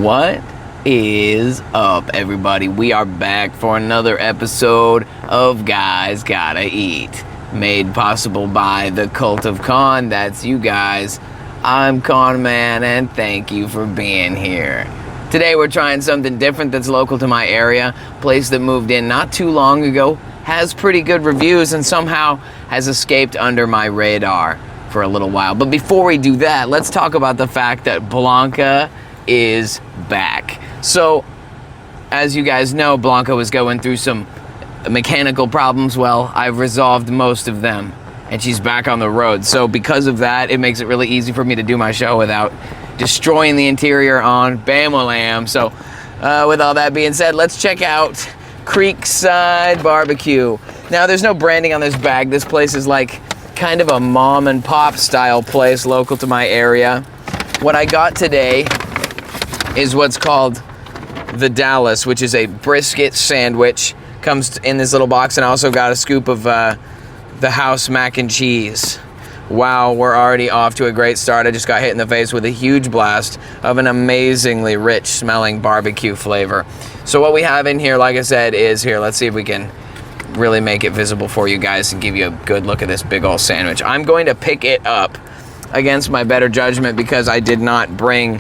What is up, everybody? We are back for another episode of Guys Gotta Eat, made possible by the Cult of Con. That's you guys. I'm Con Man, and thank you for being here. Today we're trying something different that's local to my area, a place that moved in not too long ago, has pretty good reviews, and somehow has escaped under my radar for a little while. But before we do that, let's talk about the fact that Blanca is back. So, as you guys know, Blanca was going through some mechanical problems. Well, I've resolved most of them, and she's back on the road. So because of that, it makes it really easy for me to do my show without destroying the interior on Bam-a-lam. So, with all that being said, let's check out Creekside BBQ. Now, there's no branding on this bag. This place is like kind of a mom and pop style place local to my area. What I got today is what's called the Dallas, which is a brisket sandwich. Comes in this little box, and I also got a scoop of the house mac and cheese. Wow, we're already off to a great start. I just got hit in the face with a huge blast of an amazingly rich smelling barbecue flavor. So what we have in here, like I said, is here. Let's see if we can really make it visible for you guys and give you a good look at this big old sandwich. I'm going to pick it up against my better judgment because I did not bring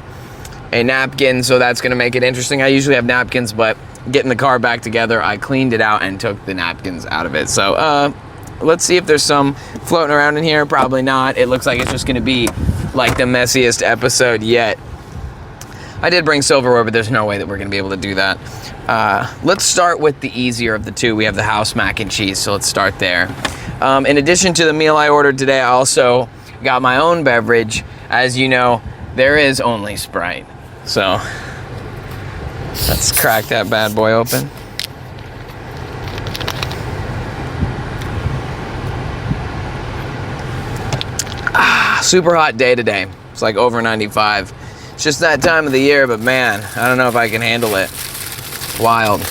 a napkin, so that's going to make it interesting. I usually have napkins, but getting the car back together, I cleaned it out and took the napkins out of it. So let's see if there's some floating around in here. Probably not. It looks like it's just going to be like the messiest episode yet. I did bring silverware, but there's no way that we're going to be able to do that. Let's start with the easier of the two. We have the house mac and cheese, so let's start there. In addition to the meal I ordered today, I also got my own beverage. As you know, there is only Sprite. So let's crack that bad boy open. Super hot day today. It's like over 95. It's just that time of the year, but man, I don't know if I can handle it. Wild.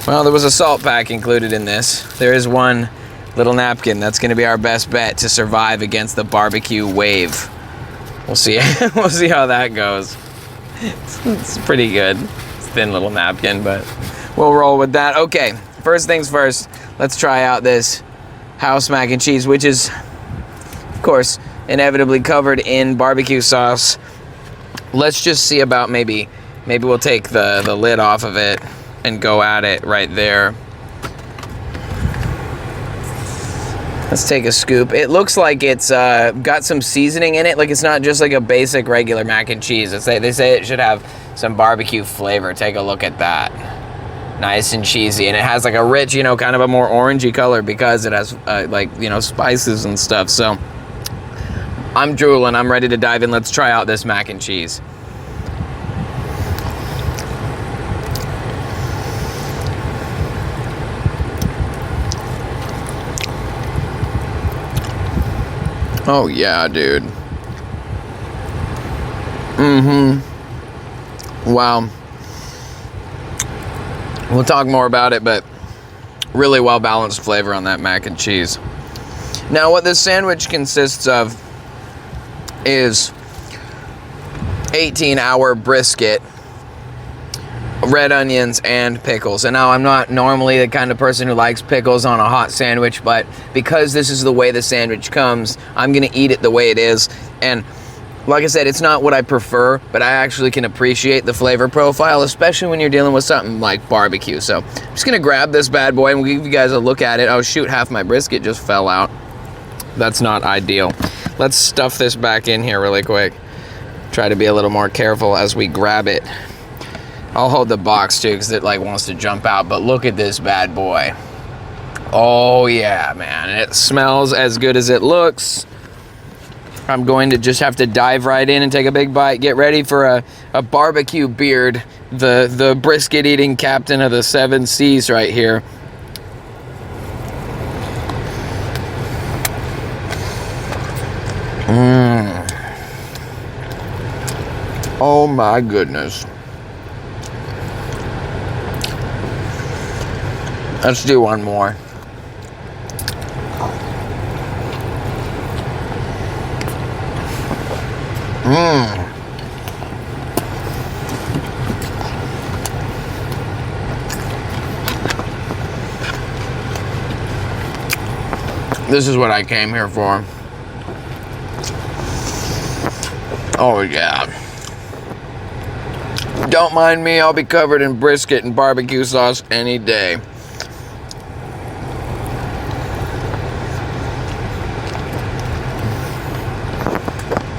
Well, there was a salt pack included in this. There is one little napkin. That's going to be our best bet to survive against the barbecue wave. We'll see. We'll see how that goes. It's pretty good. It's a thin little napkin, but we'll roll with that. Okay, first things first, let's try out this house mac and cheese, which is, of course, inevitably covered in barbecue sauce. Let's just see about maybe we'll take the lid off of it and go at it right there. Let's take a scoop. It looks like it's got some seasoning in it. Like it's not just like a basic regular mac and cheese. They say it should have some barbecue flavor. Take a look at that. Nice and cheesy. And it has like a rich, kind of a more orangey color because it has spices and stuff. So I'm drooling. I'm ready to dive in. Let's try out this mac and cheese. Oh yeah, dude. Wow. We'll talk more about it, but really well balanced flavor on that mac and cheese. Now, what this sandwich consists of is 18-hour brisket, red onions, and pickles. And now I'm not normally the kind of person who likes pickles on a hot sandwich, but because this is the way the sandwich comes, I'm gonna eat it the way it is. And like I said, it's not what I prefer, but I actually can appreciate the flavor profile, especially when you're dealing with something like barbecue. So I'm just gonna grab this bad boy and we'll give you guys a look at it. Oh shoot, half my brisket just fell out. That's not ideal. Let's stuff this back in here really quick. Try to be a little more careful as we grab it. I'll hold the box too because it wants to jump out, but look at this bad boy. Oh yeah, man, it smells as good as it looks. I'm going to just have to dive right in and take a big bite. Get ready for a barbecue beard, the brisket eating captain of the 7 Seas right here. Oh my goodness. Let's do one more. This is what I came here for. Oh yeah. Don't mind me, I'll be covered in brisket and barbecue sauce any day.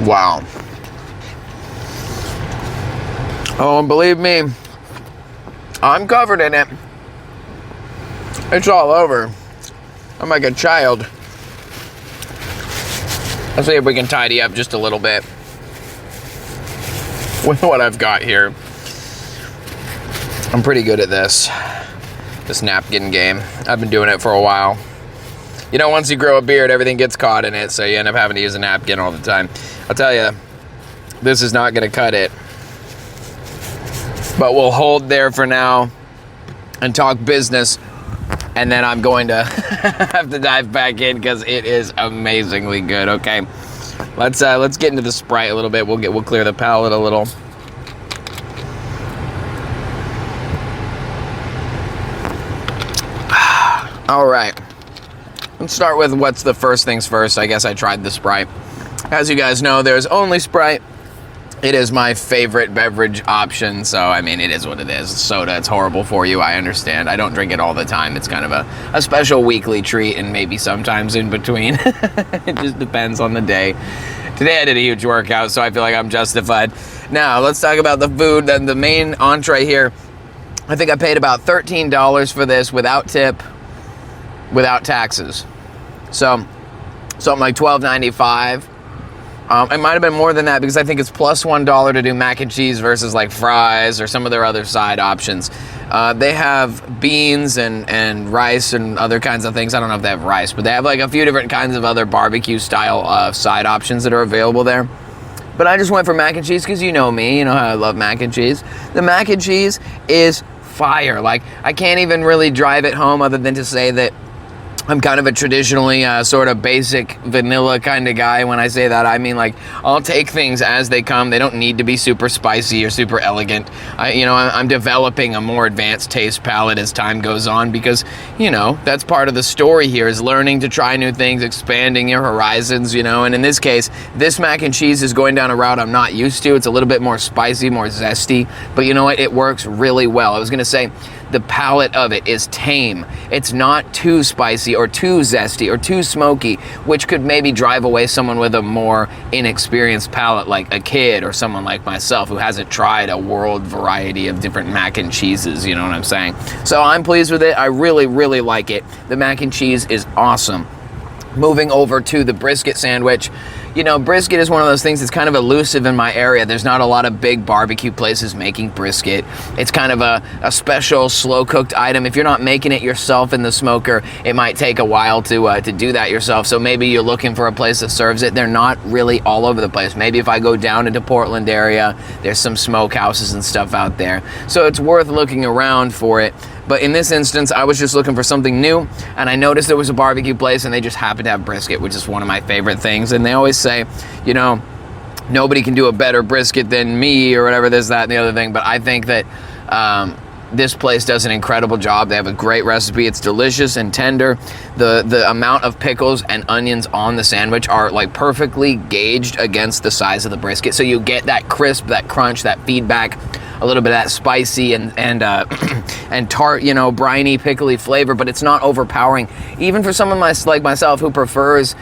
Wow. Oh, and believe me, I'm covered in it. It's all over. I'm like a child. Let's see if we can tidy up just a little bit with what I've got here. I'm pretty good at this napkin game. I've been doing it for a while. You know, once you grow a beard, everything gets caught in it, so you end up having to use a napkin all the time. I'll tell you, this is not gonna cut it. But we'll hold there for now and talk business, and then I'm going to have to dive back in because it is amazingly good. Okay, let's get into the Sprite a little bit. We'll clear the palate a little. All right, let's start with what's the first things first. I guess I tried the Sprite. As you guys know, there's only Sprite. It is my favorite beverage option, so I mean, it is what it is. Soda, it's horrible for you, I understand. I don't drink it all the time. It's kind of a special weekly treat, and maybe sometimes in between. It just depends on the day. Today I did a huge workout, so I feel like I'm justified. Now, let's talk about the food. Then the main entree here, I think I paid about $13 for this without tip, without taxes. So, something like $12.95. It might have been more than that because I think it's plus $1 to do mac and cheese versus like fries or some of their other side options. They have beans and rice and other kinds of things. I don't know if they have rice, but they have like a few different kinds of other barbecue style side options that are available there. But I just went for mac and cheese because you know me, you know how I love mac and cheese. The mac and cheese is fire. Like, I can't even really drive it home other than to say that I'm kind of a traditionally sort of basic vanilla kind of guy. When I say that, I mean, like, I'll take things as they come. They don't need to be super spicy or super elegant. I'm developing a more advanced taste palette as time goes on because, you know, that's part of the story here, is learning to try new things, expanding your horizons, you know. And in this case, this mac and cheese is going down a route I'm not used to. It's a little bit more spicy, more zesty, but you know what? It works really well. I was going to say, the palate of it is tame. It's not too spicy or too zesty or too smoky, which could maybe drive away someone with a more inexperienced palate, like a kid or someone like myself who hasn't tried a world variety of different mac and cheeses, you know what I'm saying? So I'm pleased with it. I really, really like it. The mac and cheese is awesome. Moving over to the brisket sandwich. You know, brisket is one of those things that's kind of elusive in my area. There's not a lot of big barbecue places making brisket. It's kind of a special slow-cooked item. If you're not making it yourself in the smoker, it might take a while to do that yourself. So maybe you're looking for a place that serves it. They're not really all over the place. Maybe if I go down into Portland area, there's some smokehouses and stuff out there. So it's worth looking around for it. But in this instance, I was just looking for something new, and I noticed there was a barbecue place, and they just happened to have brisket, which is one of my favorite things. And they always say, you know, nobody can do a better brisket than me, or whatever, this, that, and the other thing. But I think that this place does an incredible job. They have a great recipe. It's delicious and tender. The amount of pickles and onions on the sandwich are like perfectly gauged against the size of the brisket. So you get that crisp, that crunch, that feedback, a little bit of that spicy and tart, you know, briny, pickly flavor, but it's not overpowering. Even for someone like myself who prefers,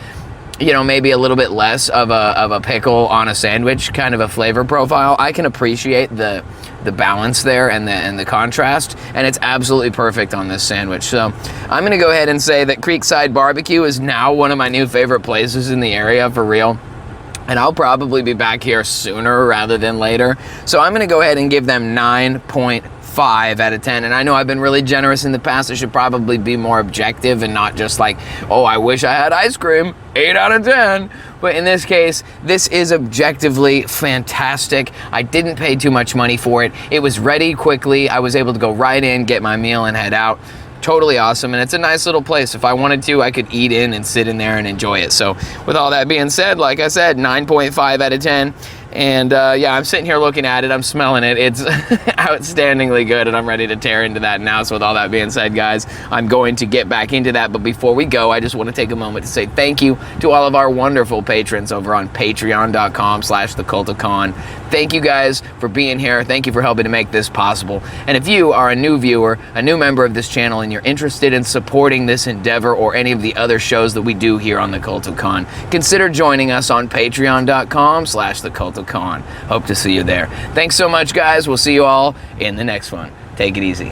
you know, maybe a little bit less of a pickle on a sandwich, kind of a flavor profile, I can appreciate the balance there and the contrast, and it's absolutely perfect on this sandwich. So I'm gonna go ahead and say that Creekside BBQ is now one of my new favorite places in the area, for real. And I'll probably be back here sooner rather than later. So I'm gonna go ahead and give them 9.5 out of 10. And I know I've been really generous in the past. I should probably be more objective and not just like, oh, I wish I had ice cream, 8 out of 10. But in this case, this is objectively fantastic. I didn't pay too much money for it. It was ready quickly. I was able to go right in, get my meal, and head out. Totally awesome, and it's a nice little place. If I wanted to, I could eat in and sit in there and enjoy it. So with all that being said, like I said, 9.5 out of 10. And yeah, I'm sitting here looking at it. I'm smelling it. It's outstandingly good, and I'm ready to tear into that now. So with all that being said, guys, I'm going to get back into that. But before we go, I just want to take a moment to say thank you to all of our wonderful patrons over on patreon.com/thecultofcon. Thank you guys for being here. Thank you for helping to make this possible. And if you are a new viewer, a new member of this channel, and you're interested in supporting this endeavor or any of the other shows that we do here on the Cult of Con, consider joining us on patreon.com/thecultofcon. Hope to see you there. Thanks so much, guys. We'll see you all in the next one. Take it easy.